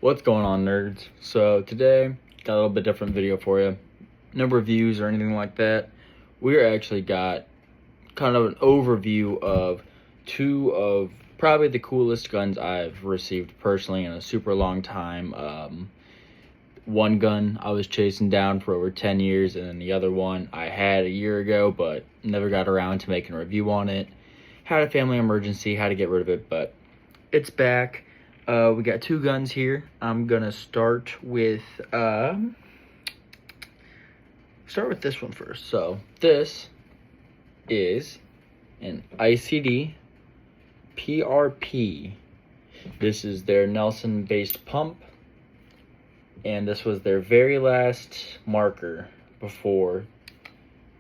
What's going on, nerds? So today, got a little bit different video for you. No reviews or anything like that. We actually got kind of an overview of two of probably the coolest guns I've received personally in a super long time. One gun I was chasing down for over 10 years, and then the other one I had a year ago, but never got around to making a review on it. Had a family emergency, had to get rid of it, but it's back. We got two guns here. I'm gonna start with this one first. So this is an ICD PRP. This is their Nelson-based pump, and this was their very last marker before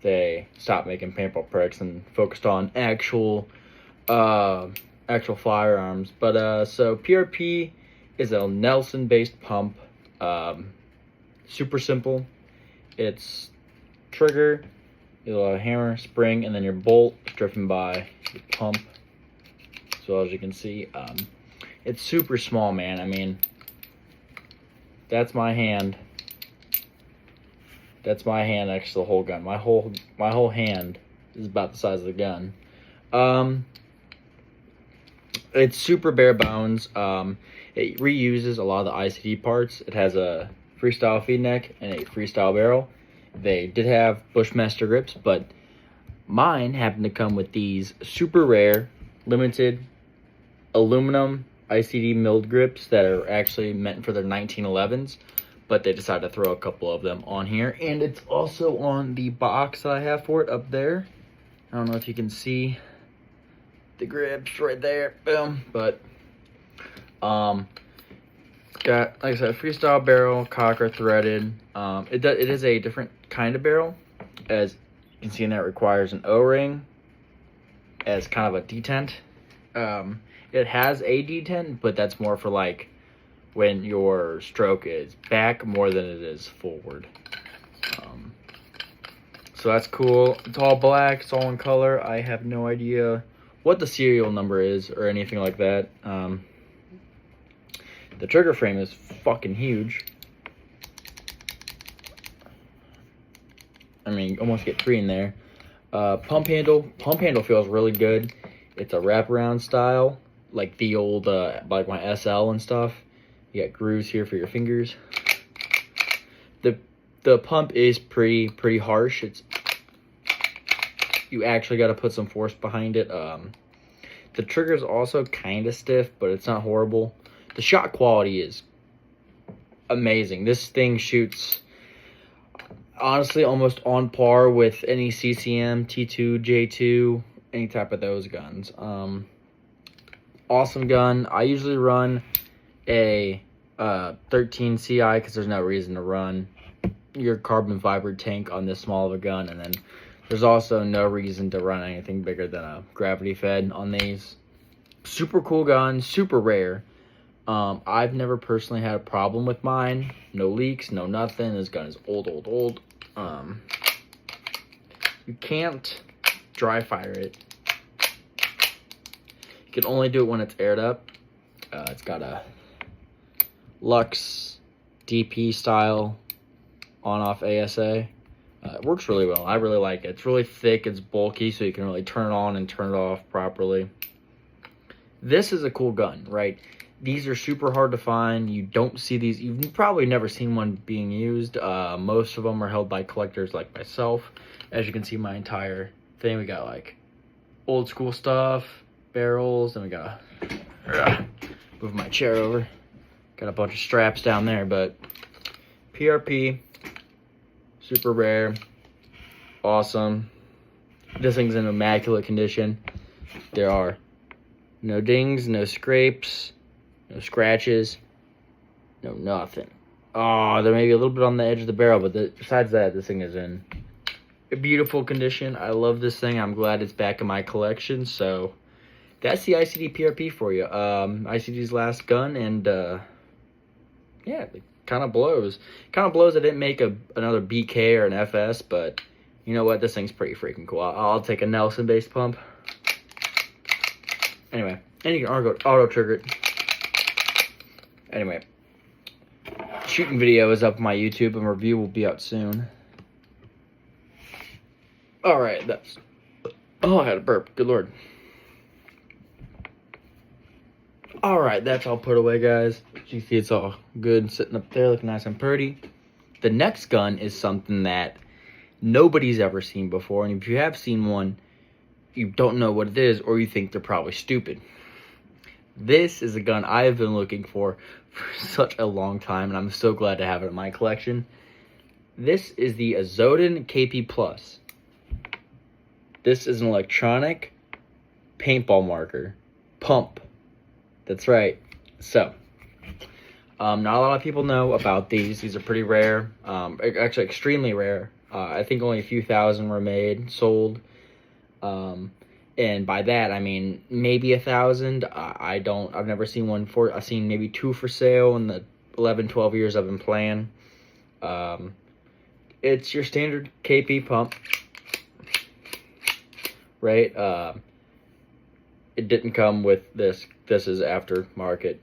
they stopped making paintball products and focused on actual firearms. But so PRP is a Nelson-based pump. Super simple. It's trigger, your hammer, spring, and then your bolt driven by your pump. So as you can see, it's super small, man. I mean, that's my hand. That's my hand next to the whole gun. My whole hand is about the size of the gun. It's super bare bones. It reuses a lot of the ICD parts. It has a freestyle feed neck and a freestyle barrel. They did have Bushmaster grips, but mine happened to come with these super rare, limited aluminum ICD milled grips that are actually meant for their 1911s, but they decided to throw a couple of them on here. And it's also on the box that I have for it up there. I don't know if you can see the grips right there, boom. But it's got, like I said, freestyle barrel, cocker threaded. It is a different kind of barrel, as you can see, and that requires an O-ring as kind of a detent. It has a detent, but that's more for like when your stroke is back more than it is forward. So that's cool. It's all black, it's all in color. I have no idea what the serial number is or anything like that. The trigger frame is fucking huge. I mean, almost get 3 in there. Pump handle feels really good. It's a wraparound style, like the old, like my SL and stuff. You got grooves here for your fingers. The pump is pretty harsh. You actually got to put some force behind it. The trigger is also kind of stiff, but it's not horrible. The shot quality is amazing. This thing shoots, honestly, almost on par with any CCM, T2, J2, any type of those guns. Awesome gun. I usually run a 13 CI because there's no reason to run your carbon fiber tank on this small of a gun, and then there's also no reason to run anything bigger than a gravity fed on these. Super cool gun, super rare. I've never personally had a problem with mine. No leaks, no nothing. This gun is old. You can't dry fire it. You can only do it when it's aired up. It's got a Lux DP style on-off ASA. It works really well. I really like it. It's really thick, it's bulky, so you can really turn it on and turn it off properly. This is a cool gun, right? These are super hard to find. You don't see these. You've probably never seen one being used. Most of them are held by collectors like myself. As you can see, my entire thing, we got like old school stuff, barrels, and we got move my chair over. Got a bunch of straps down there, but PRP, super rare, awesome. This thing's in immaculate condition. There are no dings, no scrapes, no scratches, no nothing. Oh, there may be a little bit on the edge of the barrel, but besides that, this thing is in a beautiful condition. I love this thing. I'm glad it's back in my collection. So that's the ICD PRP for you. ICD's last gun, and yeah, it kind of blows. Kind of blows I didn't make another BK or an FS, but you know what? This thing's pretty freaking cool. I'll take a Nelson-based pump. Anyway, and you can auto trigger it. Anyway, shooting video is up on my YouTube, and review will be out soon. Alright, that's... Oh, I had a burp. Good lord. Alright, that's all put away, guys. You see it's all good sitting up there looking nice and pretty. The next gun is something that nobody's ever seen before, and if you have seen one, you don't know what it is, or you think they're probably stupid. This is a gun I have been looking for such a long time, and I'm so glad to have it in my collection. This is the Azodin KP+. This is an electronic paintball marker. Pump. That's right. So, not a lot of people know about these. These are pretty rare. Actually, extremely rare. I think only a few thousand were made, sold. And by that, I mean maybe 1,000. I've never seen one for. I've seen maybe 2 for sale in the 11, 12 years I've been playing. It's your standard KP pump, right? It didn't come with this. This is aftermarket,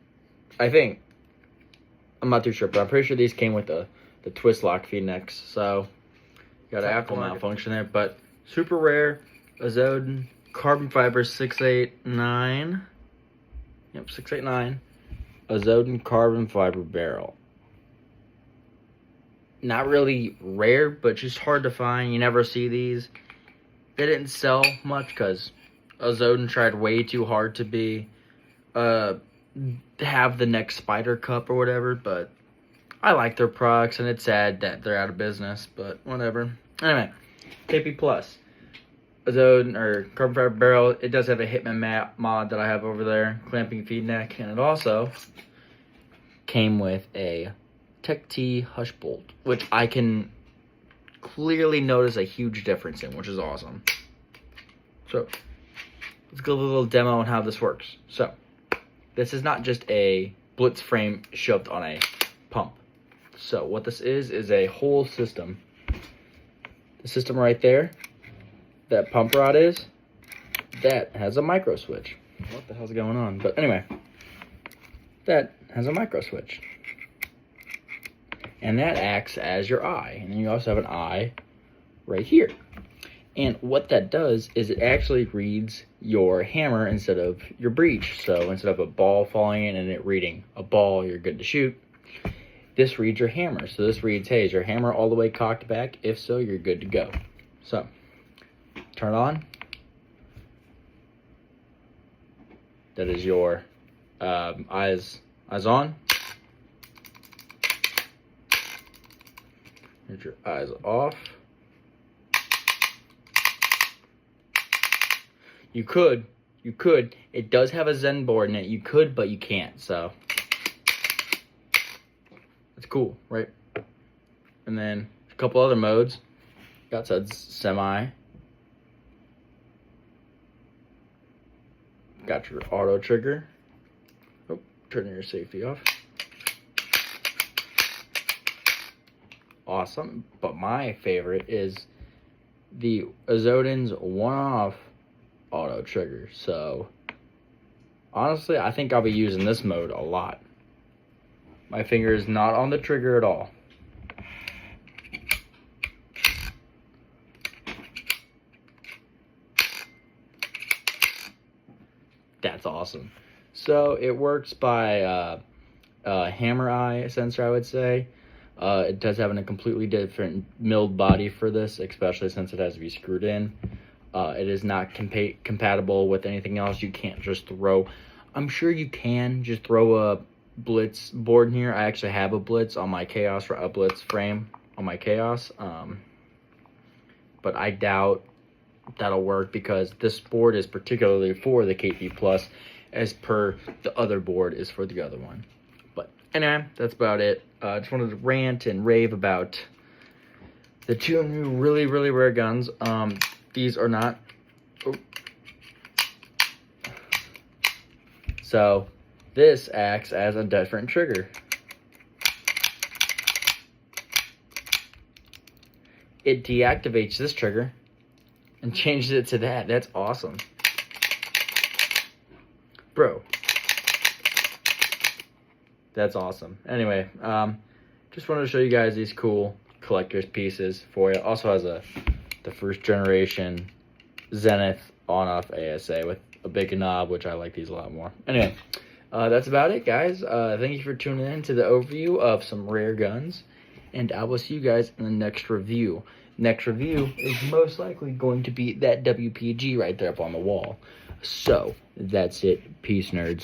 I think. I'm not too sure, but I'm pretty sure these came with the twist lock feed necks. So got an after malfunction there, but super rare. Azodin carbon fiber 689. Yep, 689. Azodin carbon fiber barrel. Not really rare, but just hard to find. You never see these. They didn't sell much because Azodin tried way too hard to be have the next Spider Cup or whatever, but I like their products, and it's sad that they're out of business, but whatever. Anyway, KP+. Azodin, or carbon fiber barrel, it does have a Hitman mod that I have over there, clamping feed neck, and it also came with a Tech T Hush Bolt, which I can clearly notice a huge difference in, which is awesome. So, let's go a little demo on how this works. So, this is not just a blitz frame shoved on a pump. So, what this is a whole system. The system right there, that pump rod is, that has a micro switch. What the hell's going on? But anyway, that has a micro switch. And that acts as your eye. And then you also have an eye right here. And what that does is it actually reads your hammer instead of your breech. So instead of a ball falling in and it reading a ball, you're good to shoot, this reads your hammer. So this reads, hey, is your hammer all the way cocked back? If so, you're good to go. So, turn on. That is your eyes on. Here's your eyes off. You could. It does have a Zen board in it. You could, but you can't. So it's cool, right? And then a couple other modes. Got semi. Got your auto trigger. Oh, turning your safety off. Awesome. But my favorite is the Azodin's one-off auto trigger. So honestly, I think I'll be using this mode a lot. My finger is not on the trigger at all. That's awesome. So it works by hammer eye sensor, I would say. It does have a completely different milled body for this, especially since it has to be screwed in. It is not compatible with anything else. You can't just throw. I'm sure you can just throw a Blitz board in here. I actually have a Blitz on my Chaos, a Blitz frame on my Chaos. But I doubt that'll work because this board is particularly for the KP+, as per the other board is for the other one. But anyway, that's about it. I just wanted to rant and rave about the two new really, really rare guns. These are not... Oh. So, this acts as a different trigger. It deactivates this trigger and changes it to that. That's awesome. Bro. That's awesome. Anyway, just wanted to show you guys these cool collector's pieces for you. Also has the first generation Zenith on-off ASA with a big knob, which I like these a lot more. Anyway, that's about it, guys. Thank you for tuning in to the overview of some rare guns, and I will see you guys in the next review. Next review is most likely going to be that WPG right there up on the wall. So, that's it. Peace, nerds.